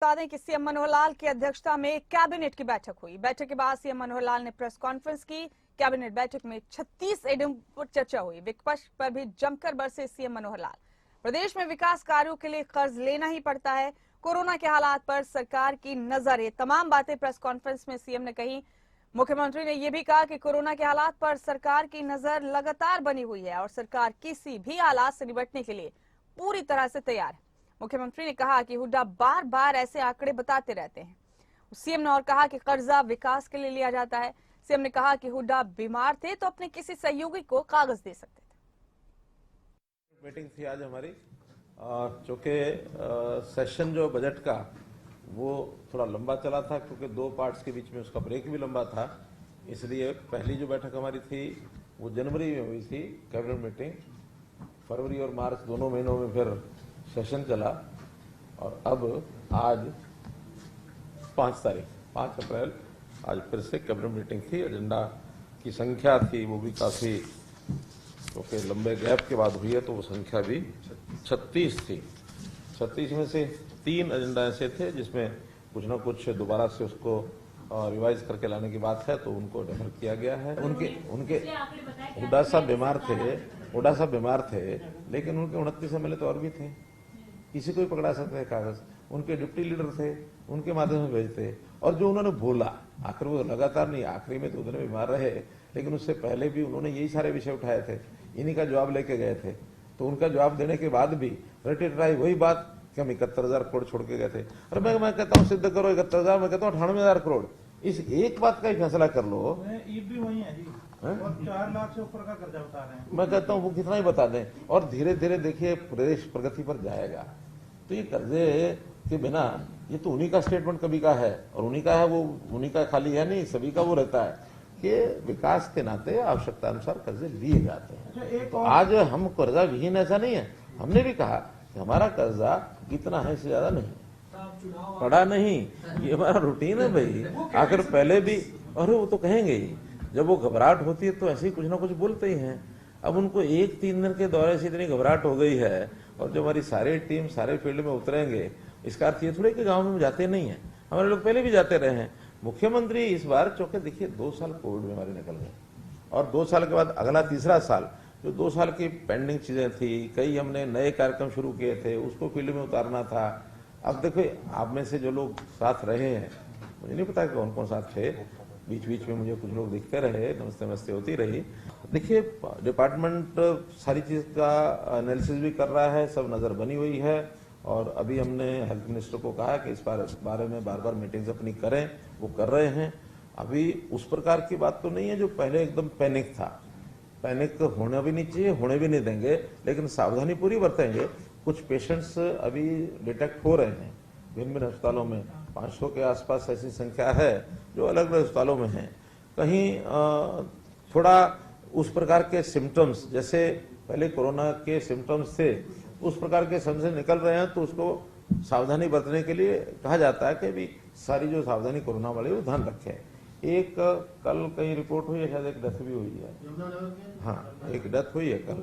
बता दें कि सीएम मनोहर लाल की अध्यक्षता में कैबिनेट की बैठक हुई। बैठक के बाद सीएम मनोहर लाल ने प्रेस कॉन्फ्रेंस की। कैबिनेट बैठक में 36 एडम पर चर्चा हुई। विपक्ष पर भी जमकर बरसे सीएम मनोहर लाल। प्रदेश में विकास कार्यों के लिए कर्ज लेना ही पड़ता है। कोरोना के हालात पर सरकार की नजर, ये तमाम बातें प्रेस कॉन्फ्रेंस में सीएम ने कही। मुख्यमंत्री ने यह भी कहा कि कोरोना के हालात पर सरकार की नजर लगातार बनी हुई है और सरकार किसी भी हालात से निपटने के लिए पूरी तरह से तैयार है। मुख्यमंत्री ने कहा कि हुड्डा बार बार ऐसे आंकड़े बताते रहते हैं। सीएम ने और कहा कि कर्जा विकास के लिए लिया जाता है। सीएम ने कहा कि हुड्डा बीमार थे तो अपने किसी सहयोगी को कागज दे सकते थे। मीटिंग थी आज हमारी, चूंकि सेशन जो बजट का वो थोड़ा लंबा चला था क्योंकि दो पार्ट्स के बीच में उसका ब्रेक भी लंबा था, इसलिए पहली जो बैठक हमारी थी वो जनवरी में हुई थी कैबिनेट मीटिंग। फरवरी और मार्च दोनों महीनों में फिर सेशन चला और अब आज 5 अप्रैल आज फिर से कैबिनेट मीटिंग थी। एजेंडा की संख्या थी वो भी काफी, क्योंकि लंबे गैप के बाद हुई है तो वो संख्या भी 36 थी। 36 में से 3 एजेंडा ऐसे थे जिसमें कुछ न कुछ दोबारा से उसको रिवाइज करके लाने की बात है, तो उनको डेफर किया गया है। उनके हुड्डा साहब बीमार थे, लेकिन उनके 29 एमएलए तो और भी थे, किसी को भी पकड़ा सकते हैं कागज। उनके डिप्टी लीडर थे, उनके माध्यम से भेजते। और जो उन्होंने बोला आखिर वो लगातार नहीं, आखिरी में तो उतने बीमार रहे, लेकिन उससे पहले भी उन्होंने यही सारे विषय उठाए थे, इन्हीं का जवाब लेके गए थे। तो उनका जवाब देने के बाद भी रटी रटाई वही बात कि हम 71,000 करोड़ छोड़ के गए थे। और मैं कहता हूँ सिद्ध करो 71,000, मैं कहता हूँ 98,000 करोड़। इस एक बात का ही फैसला कर लो। भी वही है जी, और 4 लाख से ऊपर का कर्जा बता रहे हैं। मैं कहता हूँ वो कितना ही बता दें, और धीरे धीरे देखिए प्रदेश प्रगति पर जाएगा। तो ये कर्जे के बिना, ये तो उन्हीं का स्टेटमेंट कभी का है, और उन्हीं का है, वो उन्हीं का खाली है नहीं, सभी का वो रहता है कि विकास के नाते आवश्यकता अनुसार कर्जे लिए जाते हैं। तो आज हम कर्जा विहीन ऐसा नहीं है। हमने भी कहा कि हमारा कर्जा इतना है, इससे ज्यादा नहीं, पड़ा नहीं, ये हमारा रूटीन है भाई। आखिर पहले भी, अरे वो तो कहेंगे ही, जब वो घबराहट होती है तो ऐसे ही कुछ ना कुछ बोलते ही हैं। अब उनको 1-3 दिन के दौरे से इतनी घबराहट हो गई है, और जब हमारी सारी टीम सारे फील्ड में उतरेंगे, इसका अर्थ ये थोड़ी कि गांव में जाते नहीं है, हमारे लोग पहले भी जाते रहे हैं। मुख्यमंत्री इस बार चौके देखिए 2 साल कोविड बीमारी निकल गए, और 2 साल के बाद अगला तीसरा साल, जो 2 साल की पेंडिंग चीजें थी, कई हमने नए कार्यक्रम शुरू किए थे, उसको फील्ड में उतारना था। अब देखो आप में से जो लोग साथ रहे हैं, मुझे नहीं पता कौन कौन साथ थे, बीच बीच में मुझे कुछ लोग दिखते रहे, नमस्ते नमस्ते होती रही। देखिए डिपार्टमेंट सारी चीज का एनालिसिस भी कर रहा है, सब नजर बनी हुई है, और अभी हमने हेल्थ मिनिस्टर को कहा कि इस बारे में बार बार मीटिंग्स अपनी करें, वो कर रहे हैं। अभी उस प्रकार की बात तो नहीं है जो पहले एकदम पैनिक था। पैनिक होना भी नहीं चाहिए, होने भी नहीं देंगे, लेकिन सावधानी पूरी बरतेंगे। कुछ पेशेंट्स अभी डिटेक्ट हो रहे हैं भिन्न भिन्न अस्पतालों में, 500 के आसपास ऐसी संख्या है जो अलग अलग अस्पतालों में है। कहीं थोड़ा उस प्रकार के सिम्टम्स, जैसे पहले कोरोना के सिम्टम्स थे, उस प्रकार के सिम्टम्स निकल रहे हैं, तो उसको सावधानी बरतने के लिए कहा जाता है कि भी सारी जो सावधानी कोरोना वाली वो ध्यान रखें। एक कल कहीं रिपोर्ट हुई है, शायद एक डेथ भी हुई है। हाँ, एक डेथ हुई है कल।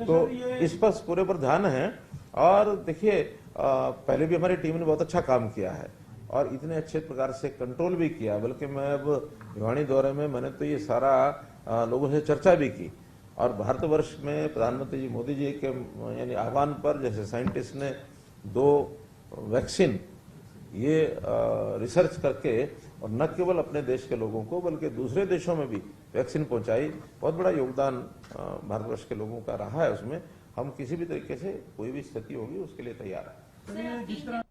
तो इस पर पूरे पर ध्यान है। और देखिए पहले भी हमारी टीम ने बहुत अच्छा काम किया है और इतने अच्छे प्रकार से कंट्रोल भी किया। बल्कि मैं अब भिवानी दौरे में मैंने तो ये सारा लोगों से चर्चा भी की, और भारतवर्ष में प्रधानमंत्री जी मोदी जी के यानी आह्वान पर जैसे साइंटिस्ट ने 2 वैक्सीन ये रिसर्च करके, और न केवल अपने देश के लोगों को बल्कि दूसरे देशों में भी वैक्सीन पहुंचाई, बहुत बड़ा योगदान भारतवर्ष के लोगों का रहा है उसमें। हम किसी भी तरीके से कोई भी स्थिति होगी उसके लिए तैयार है।